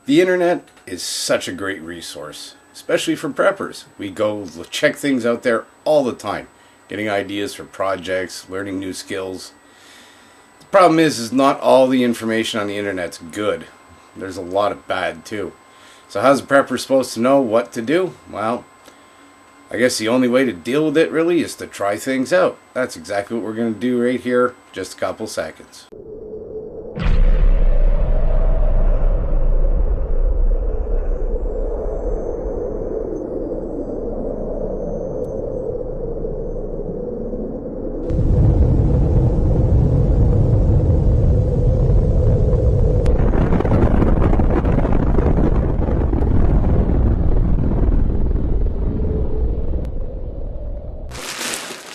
The internet is such a great resource, especially for preppers. We go check things out there all the time, getting ideas for projects, learning new skills. The problem is not all the information on the internet's good. There's a lot of bad too. So how's a prepper supposed to know what to do? Well, I guess the only way to deal with it really is to try things out. That's exactly what we're going to do right here, just a couple seconds.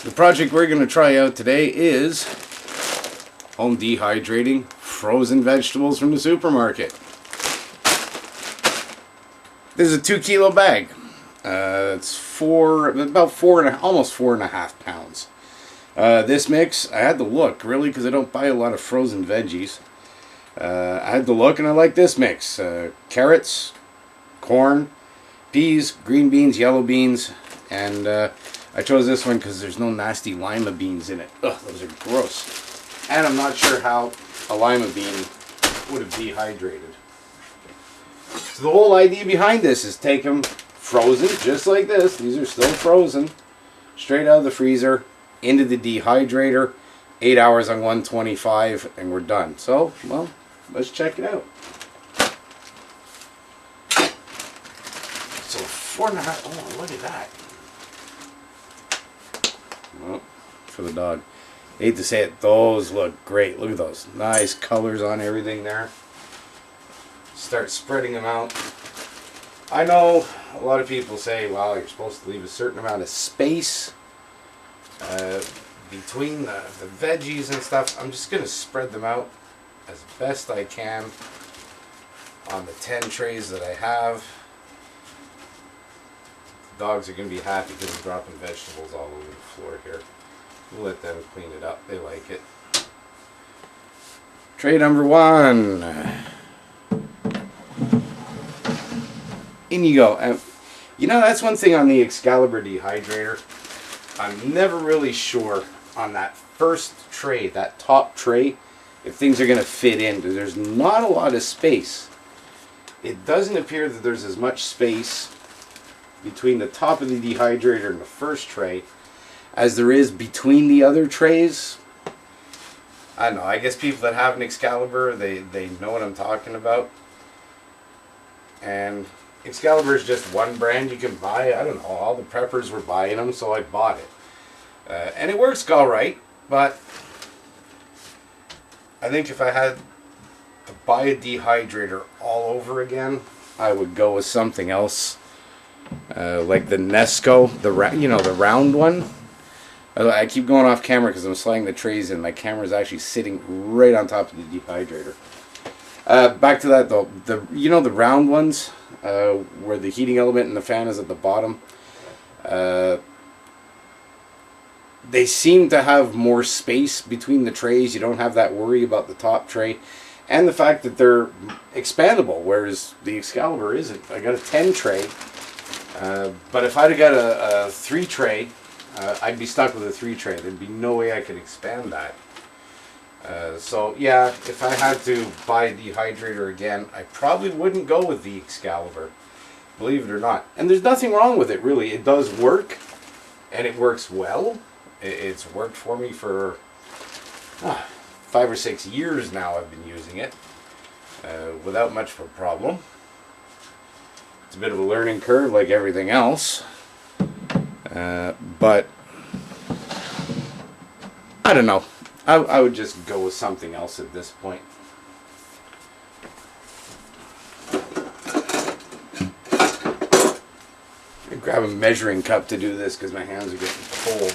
The project we're going to try out today is home dehydrating frozen vegetables from the supermarket. This is a 2 kilo bag. It's almost 4.5 pounds. This mix, I had to look really because I don't buy a lot of frozen veggies. I had to look and I like this mix. Carrots, corn, peas, green beans, yellow beans, and I chose this one because there's no nasty lima beans in it. Ugh, those are gross. And I'm not sure how a lima bean would have dehydrated. So the whole idea behind this is take them frozen, just like this. These are still frozen. Straight out of the freezer, into the dehydrator. 8 hours on 125, and we're done. So, well, let's check it out. So 4.5, oh, look at that. Well, for the dog. I hate to say it, those look great. Look at those nice colors on everything there. Start spreading them out. I know a lot of people say, well, you're supposed to leave a certain amount of space between the veggies and stuff. I'm just going to spread them out as best I can on the 10 trays that I have. Dogs are going to be happy because I'm dropping vegetables all over the floor here. We'll let them clean it up. They like it. Tray number 1. In you go. You know, that's one thing on the Excalibur dehydrator. I'm never really sure on that first tray, that top tray, if things are going to fit in. There's not a lot of space. It doesn't appear that there's as much space between the top of the dehydrator and the first tray as there is between the other trays. I don't know, I guess people that have an Excalibur, they know what I'm talking about. And Excalibur is just one brand you can buy. I don't know, all the preppers were buying them, so I bought it. And it works alright, but I think if I had to buy a dehydrator all over again, I would go with something else. Like the Nesco, the round one. I keep going off camera because I'm sliding the trays in. My camera is actually sitting right on top of the dehydrator. Back to that though, the round ones where the heating element and the fan is at the bottom. They seem to have more space between the trays. You don't have that worry about the top tray, and the fact that they're expandable, whereas the Excalibur isn't. I got a 10 tray. But if I'd have got a 3 tray, I'd be stuck with a 3 tray. There'd be no way I could expand that. So yeah, if I had to buy a dehydrator again, I probably wouldn't go with the Excalibur, believe it or not. And there's nothing wrong with it, really. It does work, and it works well. It's worked for me for 5 or 6 years now. I've been using it without much of a problem. It's a bit of a learning curve like everything else, but I don't know. I would just go with something else at this point. I grab a measuring cup to do this because my hands are getting cold.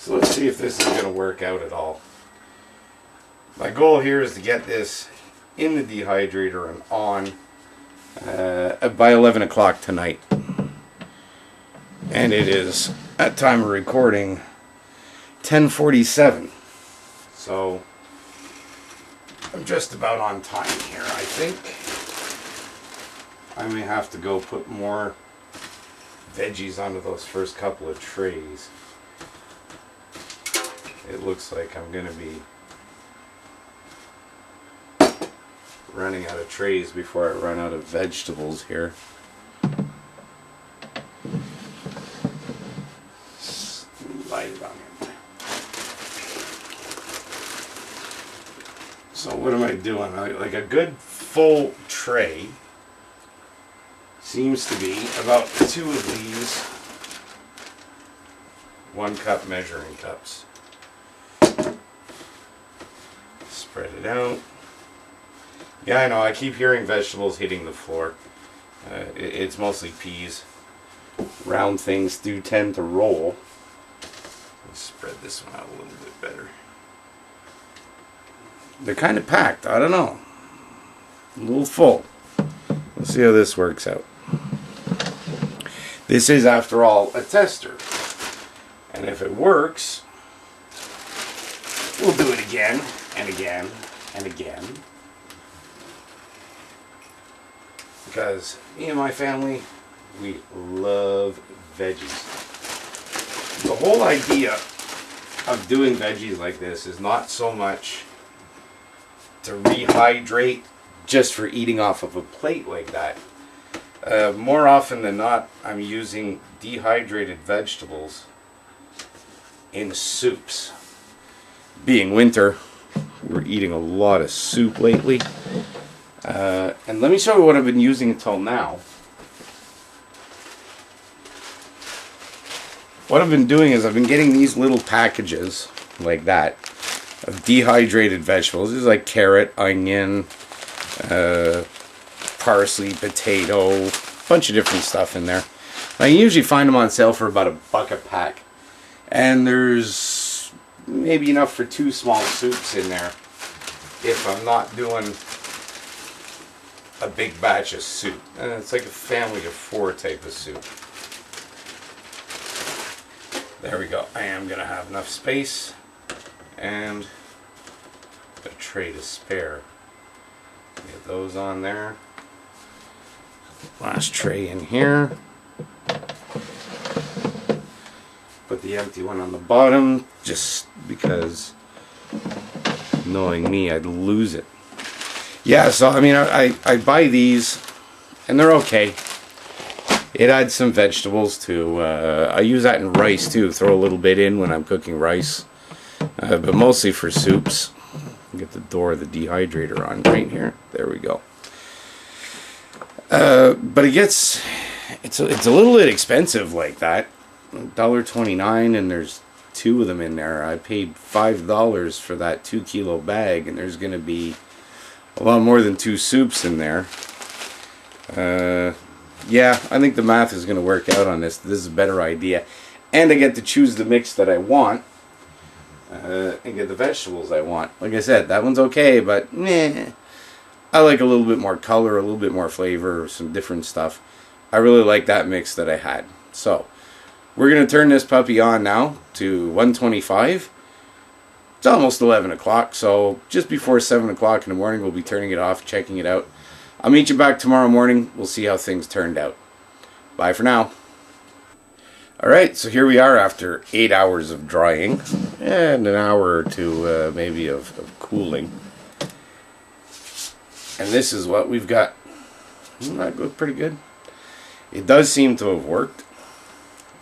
So let's see if this is going to work out at all. My goal here is to get this in the dehydrator and on by 11 o'clock tonight. And it is, at time of recording, 10:47. So I'm just about on time here, I think. I may have to go put more veggies onto those first couple of trays. It looks like I'm going to be running out of trays before I run out of vegetables here. Slide it on in. So what am I doing? Like a good full tray seems to be about 2 of these 1 cup measuring cups. Spread it out. Yeah, I know, I keep hearing vegetables hitting the floor. It's mostly peas. Round things do tend to roll. Let's spread this one out a little bit better. They're kind of packed, I don't know. A little full. Let's see how this works out. This is, after all, a tester. And if it works, we'll do it again and again and again. Because me and my family, we love veggies. The whole idea of doing veggies like this is not so much to rehydrate just for eating off of a plate like that. More often than not, I'm using dehydrated vegetables in soups. Being winter, we're eating a lot of soup lately. And let me show you what I've been using until now. What I've been doing is I've been getting these little packages like that of dehydrated vegetables. This is like carrot, onion, parsley, potato, bunch of different stuff in there. I usually find them on sale for about $1 a pack. And there's maybe enough for 2 small soups in there if I'm not doing a big batch of soup. And it's like a family of 4 type of soup. There we go. I am going to have enough space and a tray to spare. Get those on there. Last tray in here. Put the empty one on the bottom just because, knowing me, I'd lose it. Yeah, so I mean, I buy these and they're okay. It adds some vegetables too. I use that in rice too. Throw a little bit in when I'm cooking rice, but mostly for soups. Get the door of the dehydrator on right here. There we go. But it's a little bit expensive like that. $1.29, and there's 2 of them in there. I paid $5 for that 2 kilo bag, and there's going to be a lot more than 2 soups in there. Yeah, I think the math is going to work out on this. This is a better idea. And I get to choose the mix that I want. And get the vegetables I want. Like I said, that one's okay, but meh. I like a little bit more color, a little bit more flavor, some different stuff. I really like that mix that I had. So, we're going to turn this puppy on now to 125. It's almost 11 o'clock, so just before 7 o'clock in the morning, we'll be turning it off, checking it out. I'll meet you back tomorrow morning. We'll see how things turned out. Bye for now. Alright, so here we are after 8 hours of drying and an hour or 2 maybe of cooling. And this is what we've got. That looked pretty good. It does seem to have worked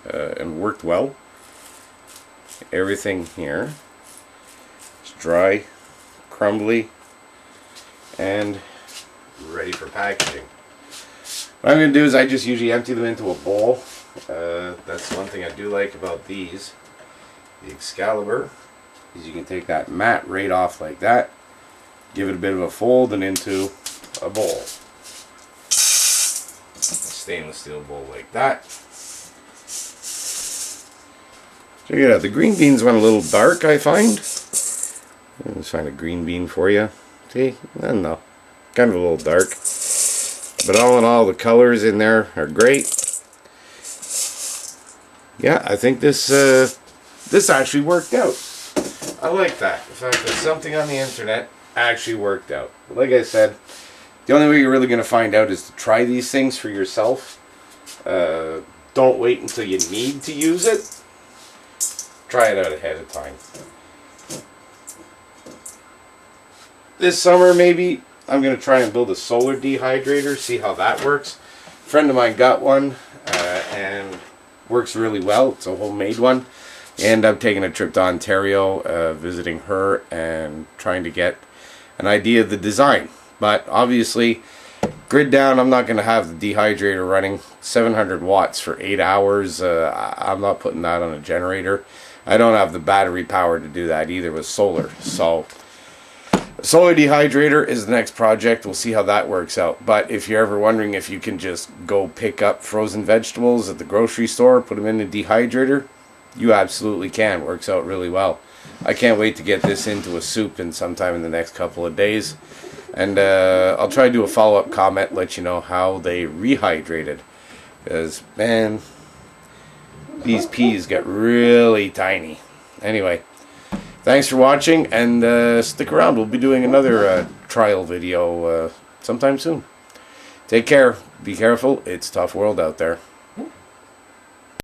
and worked well. Everything here is dry, crumbly, and ready for packaging. What I'm going to do is I just usually empty them into a bowl. That's one thing I do like about these. The Excalibur is you can take that mat right off like that, give it a bit of a fold, and into a bowl. A stainless steel bowl like that. Check it out. The green beans went a little dark, I find. Let's find a green bean for you. See? I don't know. Kind of a little dark. But all in all, the colors in there are great. Yeah, I think this actually worked out. I like that. The fact that something on the internet actually worked out. But like I said, the only way you're really going to find out is to try these things for yourself. Don't wait until you need to use it. Try it out ahead of time. This summer, maybe, I'm going to try and build a solar dehydrator, see how that works. A friend of mine got one, and works really well. It's a homemade one. And I'm taking a trip to Ontario, visiting her and trying to get an idea of the design. But obviously, grid down, I'm not going to have the dehydrator running 700 watts for 8 hours. I'm not putting that on a generator. I don't have the battery power to do that either with solar. So, solar dehydrator is the next project. We'll see how that works out. But if you're ever wondering if you can just go pick up frozen vegetables at the grocery store, put them in the dehydrator, you absolutely can. Works out really well. I can't wait to get this into a soup in sometime in the next couple of days. And I'll try to do a follow-up comment, let you know how they rehydrated. Because, man, these peas get really tiny. Anyway, thanks for watching, and stick around. We'll be doing another trial video sometime soon. Take care. Be careful. It's a tough world out there.